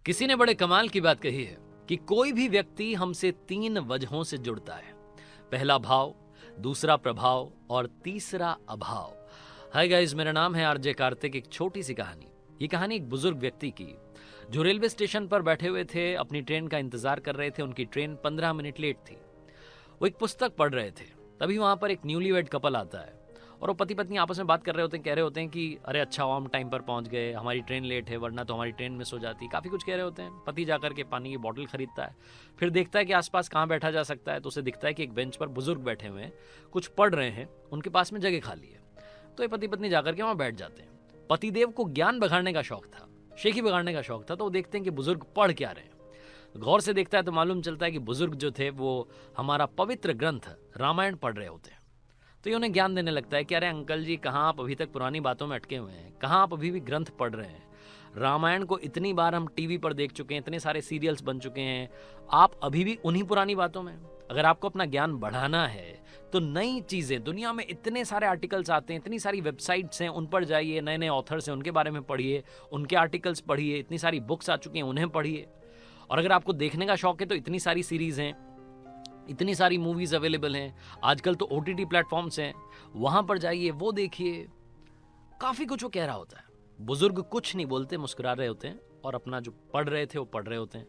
किसी ने बड़े कमाल की बात कही है कि कोई भी व्यक्ति हमसे 3 वजहों से जुड़ता है। पहला भाव, दूसरा प्रभाव और तीसरा अभाव। हाय गाइस, मेरा नाम है आरजे कार्तिक। एक छोटी सी कहानी। ये कहानी एक बुजुर्ग व्यक्ति की, जो रेलवे स्टेशन पर बैठे हुए थे, अपनी ट्रेन का इंतजार कर रहे थे। उनकी ट्रेन 15 मिनट लेट थी। वो एक पुस्तक पढ़ रहे थे। तभी वहां पर एक न्यूलीवेड कपल आता है और वो पति पत्नी आपस में बात कर रहे होते हैं। कह रहे होते हैं कि अरे अच्छा हुआ हम टाइम पर पहुंच गए, हमारी ट्रेन लेट है, वरना तो हमारी ट्रेन मिस हो जाती। काफ़ी कुछ कह रहे होते हैं। पति जाकर के पानी की बोतल खरीदता है, फिर देखता है कि आसपास कहाँ बैठा जा सकता है। तो उसे दिखता है कि एक बेंच पर बुजुर्ग बैठे हुए हैं, कुछ पढ़ रहे हैं, उनके पास में जगह खाली है। तो ये पति पत्नी जाकर के वहाँ बैठ जाते हैं। पतिदेव को ज्ञान बघाड़ने का शौक था, शेखी बघाड़ने का शौक था। तो वो देखते हैं कि बुजुर्ग पढ़ क्या रहे हैं। गौर से देखता है तो मालूम चलता है कि बुजुर्ग जो थे वो हमारा पवित्र ग्रंथ रामायण पढ़ रहे होते हैं। तो ये उन्हें ज्ञान देने लगता है कि अरे अंकल जी, कहाँ आप अभी तक पुरानी बातों में अटके हुए हैं, कहाँ आप अभी भी ग्रंथ पढ़ रहे हैं। रामायण को इतनी बार हम टीवी पर देख चुके हैं, इतने सारे सीरियल्स बन चुके हैं, आप अभी भी उन्हीं पुरानी बातों में। अगर आपको अपना ज्ञान बढ़ाना है तो नई चीज़ें, दुनिया में इतने सारे आर्टिकल्स आते हैं, इतनी सारी वेबसाइट्स हैं, उन पर जाइए, नए नए ऑथर्स हैं, उनके बारे में पढ़िए, उनके आर्टिकल्स पढ़िए। इतनी सारी बुक्स आ चुकी हैं, उन्हें पढ़िए। और अगर आपको देखने का शौक है तो इतनी सारी सीरीज़ हैं, इतनी सारी मूवीज़ अवेलेबल हैं। आजकल तो OTT प्लेटफॉर्म्स हैं, वहाँ पर जाइए, वो देखिए। काफ़ी कुछ वो कह रहा होता है। बुजुर्ग कुछ नहीं बोलते, मुस्कुरा रहे होते हैं और अपना जो पढ़ रहे थे वो पढ़ रहे होते हैं।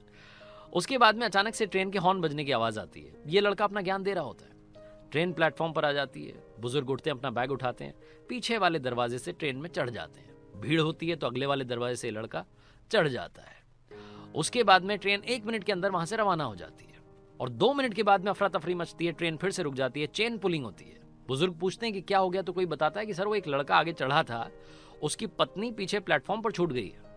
उसके बाद में अचानक से ट्रेन के हॉर्न बजने की आवाज़ आती है। ये लड़का अपना ज्ञान दे रहा होता है। ट्रेन प्लेटफॉर्म पर आ जाती है। बुजुर्ग उठते हैं, अपना बैग उठाते हैं, पीछे वाले दरवाजे से ट्रेन में चढ़ जाते हैं। भीड़ होती है तो अगले वाले दरवाजे से लड़का चढ़ जाता है। उसके बाद में ट्रेन 1 मिनट के अंदर वहाँ से रवाना हो जाती है और 2 मिनट के बाद में अफरा तफरी मचती है। ट्रेन फिर से रुक जाती है, चेन पुलिंग होती है। बुजुर्ग पूछते हैं कि क्या हो गया। तो कोई बताता है कि सर वो एक लड़का आगे चढ़ा था, उसकी पत्नी पीछे प्लेटफॉर्म पर छूट गई है।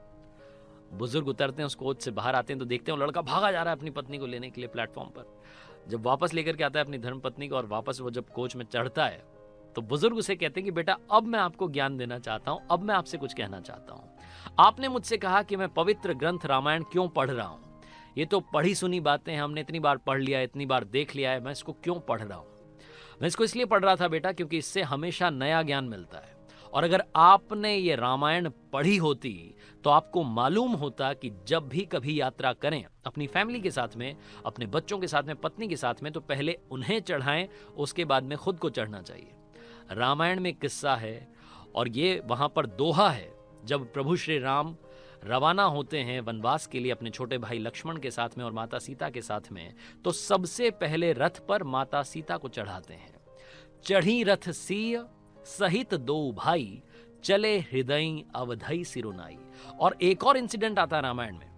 बुजुर्ग उतरते हैं, उस कोच से बाहर आते हैं तो देखते हैं वो लड़का भागा जा रहा है अपनी पत्नी को लेने के लिए प्लेटफॉर्म पर। जब वापस लेकर के आता है अपनी धर्मपत्नी को और वापस वो जब कोच में चढ़ता है तो बुजुर्ग उसे कहते हैं कि बेटा, अब मैं आपको ज्ञान देना चाहता हूँ, अब मैं आपसे कुछ कहना चाहता हूँ। आपने मुझसे कहा कि मैं पवित्र ग्रंथ रामायण क्यों पढ़ रहा हूँ। ये तो पढ़ी सुनी बातें हैं, हमने इतनी बार पढ़ लिया है, इतनी बार देख लिया है। मैं इसको क्यों पढ़ रहा हूँ? मैं इसको इसलिए पढ़ रहा था बेटा क्योंकि इससे हमेशा नया ज्ञान मिलता है। और अगर आपने ये रामायण पढ़ी होती तो आपको मालूम होता कि जब भी कभी यात्रा करें अपनी फैमिली के साथ में, अपने बच्चों के साथ में, पत्नी के साथ में, तो पहले उन्हें चढ़ाएं, उसके बाद में खुद को चढ़ना चाहिए। रामायण में किस्सा है और ये वहाँ पर दोहा है। जब प्रभु श्री राम रवाना होते हैं वनवास के लिए अपने छोटे भाई लक्ष्मण के साथ में और माता सीता के साथ में, तो सबसे पहले रथ पर माता सीता को चढ़ाते हैं। चढ़ी रथ सिय सहित दो भाई, चले हृदय अवधई सिरुनाई। और एक और इंसिडेंट आता है रामायण में,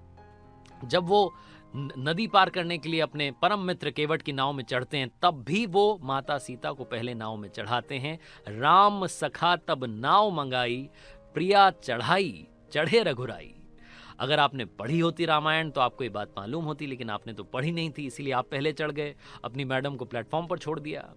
जब वो नदी पार करने के लिए अपने परम मित्र केवट की नाव में चढ़ते हैं, तब भी वो माता सीता को पहले नाव में चढ़ाते हैं। राम सखा तब नाव मंगाई, प्रिया चढ़ाई चढ़े रघुराई। अगर आपने पढ़ी होती रामायण तो आपको ये बात मालूम होती, लेकिन आपने तो पढ़ी नहीं थी, इसीलिए आप पहले चढ़ गए, अपनी मैडम को प्लेटफॉर्म पर छोड़ दिया।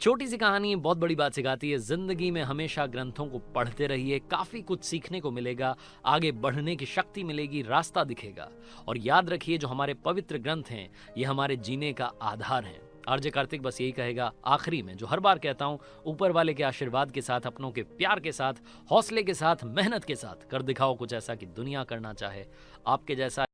छोटी सी कहानी बहुत बड़ी बात सिखाती है। जिंदगी में हमेशा ग्रंथों को पढ़ते रहिए, काफ़ी कुछ सीखने को मिलेगा, आगे बढ़ने की शक्ति मिलेगी, रास्ता दिखेगा। और याद रखिए, जो हमारे पवित्र ग्रंथ हैं ये हमारे जीने का आधार हैं। आरजे कार्तिक बस यही कहेगा आखिरी में, जो हर बार कहता हूँ, ऊपर वाले के आशीर्वाद के साथ, अपनों के प्यार के साथ, हौसले के साथ, मेहनत के साथ कर दिखाओ कुछ ऐसा कि दुनिया करना चाहे आपके जैसा।